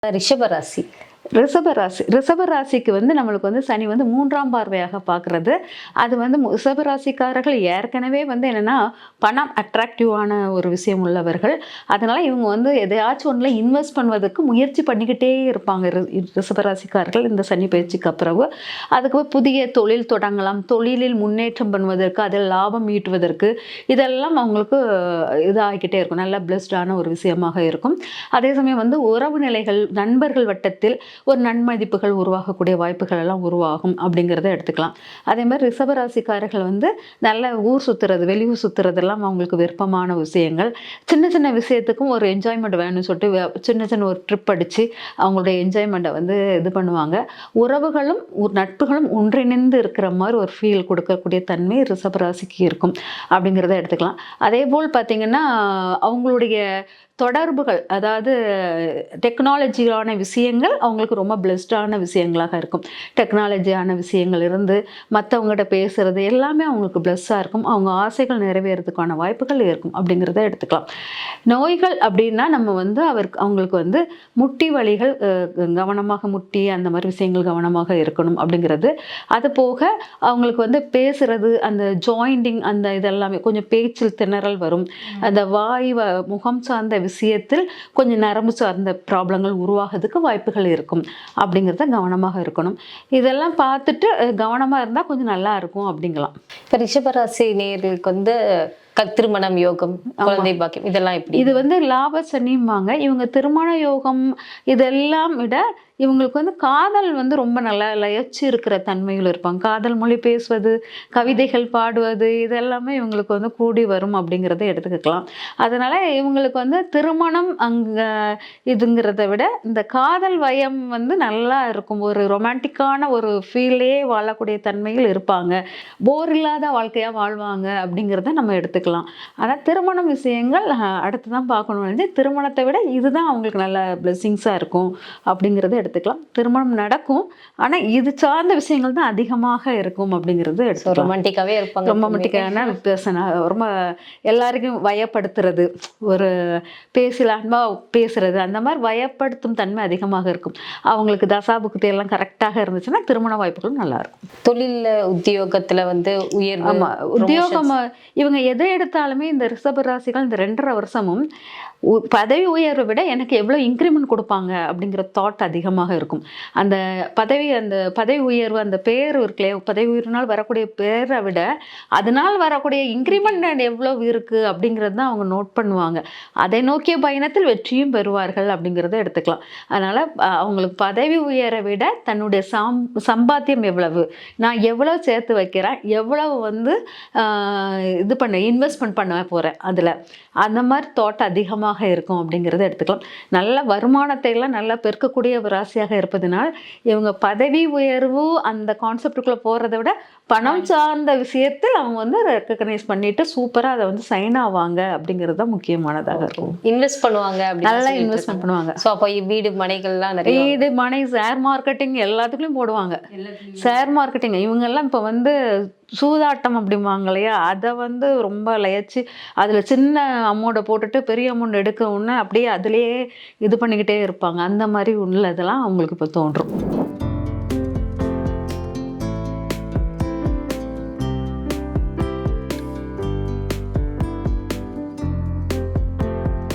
ரிஷபராசி. ரிஷபராசிக்கு வந்து நம்மளுக்கு வந்து சனி வந்து 3ஆம் பார்வையாக பார்க்குறது. அது வந்து ரிஷபராசிக்காரர்கள் ஏற்கனவே வந்து என்னென்னா பணம் அட்ராக்டிவான ஒரு விஷயம் உள்ளவர்கள். அதனால் இவங்க வந்து எதையாச்சும் ஒன்றில் இன்வெஸ்ட் பண்ணுவதற்கு முயற்சி பண்ணிக்கிட்டே இருப்பாங்க ரிஷபராசிக்காரர்கள் இந்த சனி பயிற்சிக்கு அப்புறம். அதுக்கு புதிய தொழில் தொடங்கலாம், தொழிலில் முன்னேற்றம் பண்ணுவதற்கு, அதில் லாபம் ஈட்டுவதற்கு இதெல்லாம் அவங்களுக்கு இதாகிக்கிட்டே இருக்கும். நல்லா பிளஸ்டான ஒரு விஷயமாக இருக்கும். அதே சமயம் வந்து உறவு நிலைகள், நண்பர்கள் வட்டத்தில் ஒரு நன்மதிப்புகள் உருவாகக்கூடிய வாய்ப்புகள் எல்லாம் உருவாகும் அப்படிங்கிறத எடுத்துக்கலாம். அதே மாதிரி ரிஷபராசிக்காரர்கள் வந்து நல்ல ஊர் சுற்றுறது, வெளியூர் சுற்றுறதெல்லாம் அவங்களுக்கு விருப்பமான விஷயங்கள். சின்ன சின்ன விஷயத்துக்கும் ஒரு என்ஜாய்மெண்ட் வேணும்னு சொல்லிட்டு சின்ன சின்ன ஒரு ட்ரிப் அடித்து அவங்களுடைய என்ஜாய்மெண்ட்டை வந்து இது பண்ணுவாங்க. உறவுகளும் நட்புகளும் ஒன்றிணைந்து இருக்கிற மாதிரி ஒரு ஃபீல் கொடுக்கக்கூடிய தன்மை ரிஷபராசிக்கு இருக்கும் அப்படிங்கிறத எடுத்துக்கலாம். அதே போல் பார்த்திங்கன்னா அவங்களுடைய தொடர்புகள், அதாவது டெக்னாலஜியான விஷயங்கள் அவங்களுக்கு ரொம்ப பிளஸ்டான விஷயங்களாக இருக்கும். டெக்னாலஜியான விஷயங்கள் இருந்து மற்றவங்ககிட்ட பேசுகிறது எல்லாமே அவங்களுக்கு பிளஸ்ஸாக இருக்கும். அவங்க ஆசைகள் நிறைவேறதுக்கான வாய்ப்புகள் இருக்கும் அப்படிங்கிறத எடுத்துக்கலாம். நோய்கள் அப்படின்னா நம்ம வந்து அவங்களுக்கு வந்து முட்டி வலிகள், கவனமாக முட்டி அந்த மாதிரி விஷயங்கள் கவனமாக இருக்கணும் அப்படிங்கிறது. அது போக அவங்களுக்கு வந்து பேசுறது, அந்த ஜாயிண்டிங், அந்த இதெல்லாமே கொஞ்சம் பேச்சில் திணறல் வரும். அந்த வாய் முகம் சார்ந்த விஷயத்தில் கொஞ்சம் நரம்பு சார்ந்த ப்ராப்ளங்கள் உருவாகிறதுக்கு வாய்ப்புகள் இருக்கும் அப்படிங்கிறத கவனமாக இருக்கணும். இதெல்லாம் பார்த்துட்டு கவனமாக இருந்தால் கொஞ்சம் நல்லா இருக்கும் அப்படிங்கலாம். இப்போ ரிஷபராசி நேயர்களுக்கு வந்து திருமணம் யோகம், குழந்தை பாக்கியம் இதெல்லாம் எப்படி? இது வந்து லாப சனிம்பாங்க. இவங்க திருமண யோகம் இதெல்லாம் விட இவங்களுக்கு வந்து காதல் வந்து ரொம்ப நல்லா லயிச்சு இருக்கிற தன்மைகள் இருப்பாங்க. காதல் மொழி பேசுவது, கவிதைகள் பாடுவது இதெல்லாமே இவங்களுக்கு வந்து கூடி வரும் அப்படிங்கிறத எடுத்துக்கலாம். அதனால் இவங்களுக்கு வந்து திருமணம் அங்கே இதுங்கிறத விட இந்த காதல் வயம் வந்து நல்லா இருக்கும். ஒரு ரொமான்டிக்கான ஒரு ஃபீல்லே வாழக்கூடிய தன்மைகள் இருப்பாங்க. போர் இல்லாத வாழ்க்கையாக வாழ்வாங்க அப்படிங்கிறத நம்ம எடுத்துக்கலாம். ஆனால் திருமணம் விஷயங்கள் அடுத்து தான் பார்க்கணும். திருமணத்தை விட இதுதான் அவங்களுக்கு நல்ல பிளெஸ்ஸிங்ஸாக இருக்கும் அப்படிங்கிறத எடுத்துக்கலாம். திருமணம் நடக்கும், ஆனால் இது சார்ந்த விஷயங்கள் தான் அதிகமாக இருக்கும் அப்படிங்கிறது எடுத்துக்கலாம். ரொமான்டிக்காவே இருப்பாங்க. ரொமான்டிக்கான ரொம்ப எல்லாருக்கும் வயப்படுத்துறது, ஒரு பேசல அன்பாக பேசுறது, அந்த மாதிரி வயப்படுத்தும் தன்மை அதிகமாக இருக்கும். அவங்களுக்கு தசாபுக்தி எல்லாம் கரெக்டாக இருந்துச்சுன்னா திருமண வாய்ப்புகளும் நல்லா இருக்கும். தொழில் உத்தியோகத்தில் வந்து உயர்வு. ஆமாம், உத்தியோகம் இவங்க எதை எடுத்தாலுமே இந்த ரிஷப ராசிகள் இந்த 2.5 வருஷமும் பதவி உயர்வை விட எனக்கு எவ்வளோ இன்க்ரிமெண்ட் கொடுப்பாங்க அப்படிங்கிற தாட் அதிகமாக இருக்கும். அந்த பதவி உயர்வு, அந்த பேர் இருக்குல்லையே, பதவி உயர்வுனால் வரக்கூடிய பேரை விட அதனால் வரக்கூடிய இன்க்ரிமெண்ட் எவ்வளோ இருக்குது அப்படிங்கிறது தான் அவங்க நோட் பண்ணுவாங்க. அதை நோக்கிய பயணத்தில் வெற்றியும் பெறுவார்கள் அப்படிங்கிறத எடுத்துக்கலாம். அதனால் அவங்களுக்கு பதவி உயரை விட தன்னுடைய சம்பாத்தியம் எவ்வளவு, நான் எவ்வளோ சேர்த்து வைக்கிறேன், எவ்வளவு வந்து இன்வெஸ்ட்மெண்ட் பண்ண போகிறேன், அதில் அந்த மாதிரி தாட் அதிகமாக இருக்கும் அப்படிங்கிறத எடுத்துக்கலாம். நல்ல வருமானத்தை எல்லாம் நல்லா பெருக்கக்கூடிய ஒரு ராசியாக இருப்பதனால் இவங்க பதவி உயர்வு அந்த கான்செப்டுக்குள்ளே போகிறத விட பணம் சார்ந்த விஷயத்தில் அவங்க வந்து ரெக்கக்னைஸ் பண்ணிட்டு சூப்பராக அதை வந்து சைன் ஆவாங்க அப்படிங்கிறது தான் முக்கியமானதாக இருக்கும். இன்வெஸ்ட் பண்ணுவாங்க, நல்லா இன்வெஸ்ட்மெண்ட் பண்ணுவாங்க. ஸோ அப்போ வீடு மனைகள்லாம் நிறைய, வீடு மனை, ஷேர் மார்க்கெட்டிங் எல்லாத்துக்குள்ளேயும் போடுவாங்க. ஷேர் மார்க்கெட்டிங் இவங்கெல்லாம் இப்போ வந்து சூதாட்டம் அப்படிம்பாங்க இல்லையா, அதை வந்து ரொம்ப லயச்சு அதில் சின்ன அமௌண்ட்டை போட்டுட்டு பெரிய அமௌண்ட் எடுக்க ஒன்று அப்படியே அதுலேயே இது பண்ணிக்கிட்டே இருப்பாங்க. அந்த மாதிரி உள்ளதெல்லாம் அவங்களுக்கு இப்போ தோன்றும்.